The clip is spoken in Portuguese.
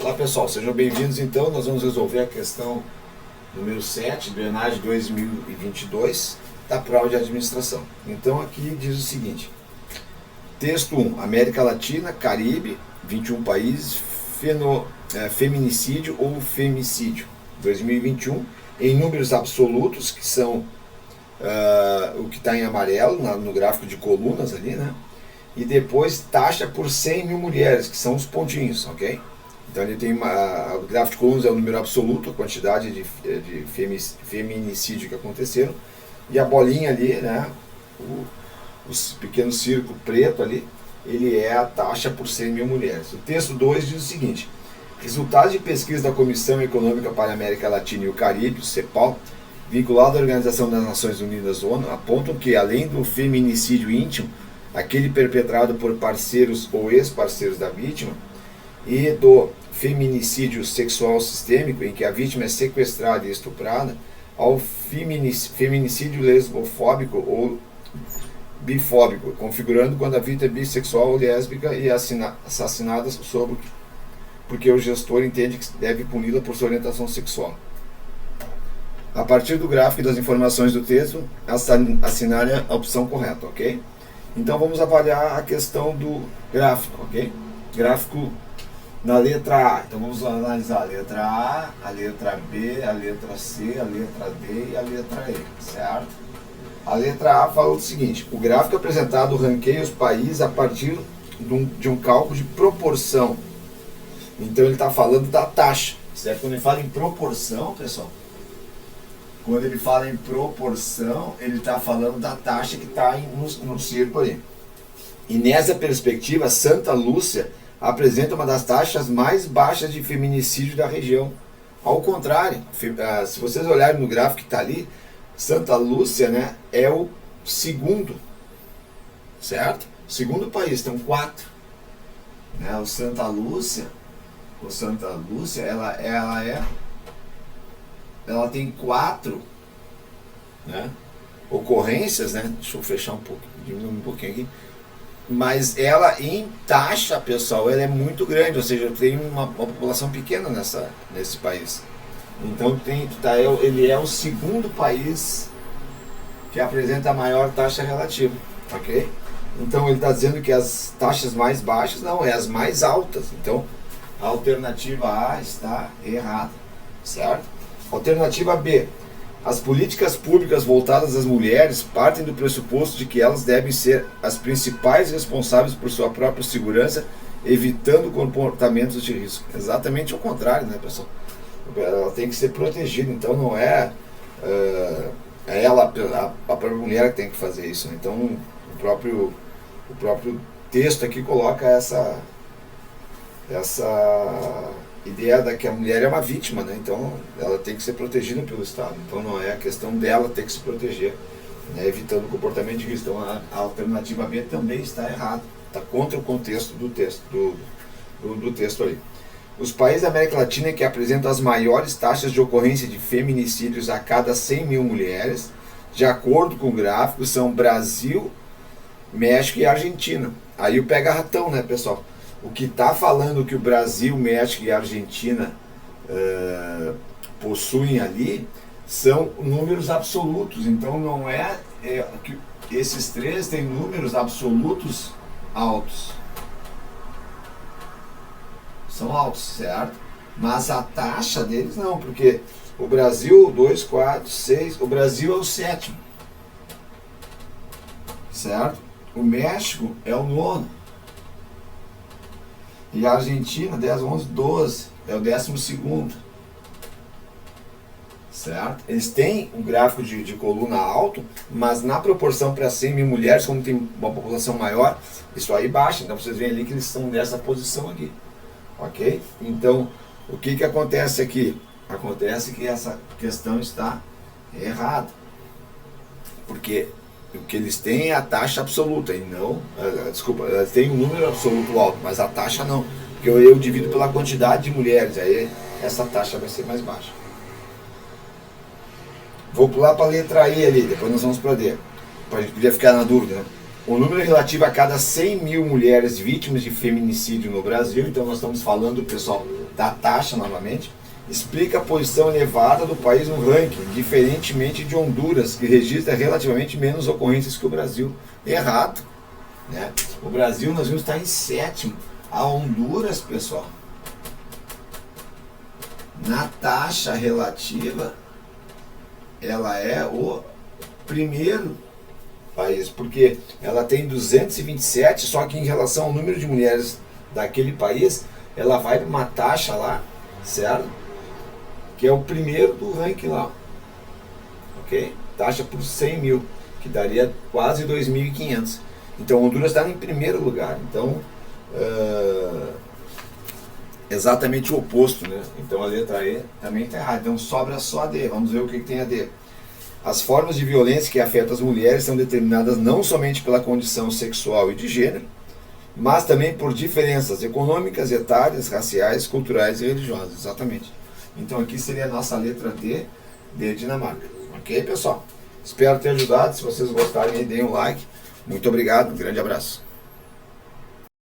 Olá pessoal, sejam bem-vindos. Então nós vamos resolver a questão número 7 do ENAD 2022 da prova de administração. Então aqui diz o seguinte: texto 1, América Latina, Caribe, 21 países, feminicídio ou femicídio 2021 em números absolutos, que são o que está em amarelo no gráfico de colunas ali, né? E depois taxa por 100 mil mulheres, que são os pontinhos, ok? Então ele tem o gráfico de colunas é o número absoluto, a quantidade de feminicídio que aconteceram, e a bolinha ali, né, o pequeno círculo preto ali, ele é a taxa por 100 mil mulheres. O texto 2 diz o seguinte: resultados de pesquisa da Comissão Econômica para a América Latina e o Caribe, o CEPAL, vinculado à Organização das Nações Unidas, ONU, apontam que, além do feminicídio íntimo, aquele perpetrado por parceiros ou ex-parceiros da vítima, e do feminicídio sexual sistêmico, em que a vítima é sequestrada e estuprada, ao feminicídio lesbofóbico ou bifóbico, configurando quando a vítima é bissexual ou lésbica e assassinada porque o gestor entende que deve puni-la por sua orientação sexual. A partir do gráfico e das informações do texto, assinale a opção correta, ok? Então vamos avaliar a questão do gráfico, ok? Gráfico na letra A. Então vamos analisar a letra A, a letra B, a letra C, a letra D e a letra E, certo? A letra A fala o seguinte: o gráfico apresentado ranqueia os países a partir de um cálculo de proporção. Então ele está falando da taxa, certo? Quando ele fala em proporção, pessoal, quando ele fala em proporção, ele está falando da taxa que está no círculo ali. E nessa perspectiva, Santa Lúcia apresenta uma das taxas mais baixas de feminicídio da região. Ao contrário, se vocês olharem no gráfico que está ali, Santa Lúcia, né, é o segundo, certo? Segundo país, tem 4. Né? O Santa Lúcia, ela tem 4, né, ocorrências, né? Deixa eu fechar um pouco, diminuir um pouquinho aqui. Mas ela, em taxa, pessoal, ela é muito grande, ou seja, tem uma população pequena nesse país. Então ele é o segundo país que apresenta a maior taxa relativa, ok? Então ele está dizendo que as taxas mais baixas não, é as mais altas. Então a alternativa A está errada, certo? Alternativa B: as políticas públicas voltadas às mulheres partem do pressuposto de que elas devem ser as principais responsáveis por sua própria segurança, evitando comportamentos de risco. Exatamente o contrário, né, pessoal? Ela tem que ser protegida, então não é ela, a própria mulher que tem que fazer isso. Então o próprio texto aqui coloca essa ideia da que a mulher é uma vítima, né? Então ela tem que ser protegida pelo Estado. Então não é a questão dela ter que se proteger, né, evitando o comportamento de risco. Então a alternativa B também está errada, está contra o contexto do texto do texto aí. Os países da América Latina que apresentam as maiores taxas de ocorrência de feminicídios a cada 100 mil mulheres, de acordo com o gráfico, são Brasil, México e Argentina. Aí o pega-ratão, né, pessoal? O que está falando que o Brasil, México e Argentina possuem ali são números absolutos. Então não que esses três têm números absolutos altos. São altos, certo? Mas a taxa deles não, porque o Brasil, 2, 4, 6, o Brasil é o 7º, certo? O México é o 9º. E a Argentina, 10, 11, 12, é o 12º, certo? Eles têm um gráfico de coluna alto, mas na proporção para 100 mil mulheres, como tem uma população maior, isso aí baixa. Então vocês veem ali que eles estão nessa posição aqui, ok? Então, o que acontece aqui? Acontece que essa questão está errada, porque o que eles têm é a taxa absoluta, e não, eles têm um número absoluto alto, mas a taxa não, porque eu divido pela quantidade de mulheres, aí essa taxa vai ser mais baixa. Vou pular para a letra I ali, depois nós vamos para D, para a gente poder ficar na dúvida, né? O número relativo a cada 100 mil mulheres vítimas de feminicídio no Brasil, então nós estamos falando, pessoal, da taxa novamente, explica a posição elevada do país no ranking, diferentemente de Honduras, que registra relativamente menos ocorrências que o Brasil. Errado, né? O Brasil, nós vamos estar em sétimo. A Honduras, pessoal, na taxa relativa, ela é o primeiro país, porque ela tem 227, só que em relação ao número de mulheres daquele país, ela vai para uma taxa lá, certo? Que é o primeiro do ranking lá, ok? Taxa por 100 mil, que daria quase 2.500. Então Honduras está em primeiro lugar, então exatamente o oposto, né? Então a letra E também está errada, então sobra só a D. Vamos ver o que tem a D. As formas de violência que afetam as mulheres são determinadas não somente pela condição sexual e de gênero, mas também por diferenças econômicas, etárias, raciais, culturais e religiosas. Exatamente. Então aqui seria a nossa letra D de Dinamarca. Ok, pessoal? Espero ter ajudado. Se vocês gostarem, deem um like. Muito obrigado. Um grande abraço.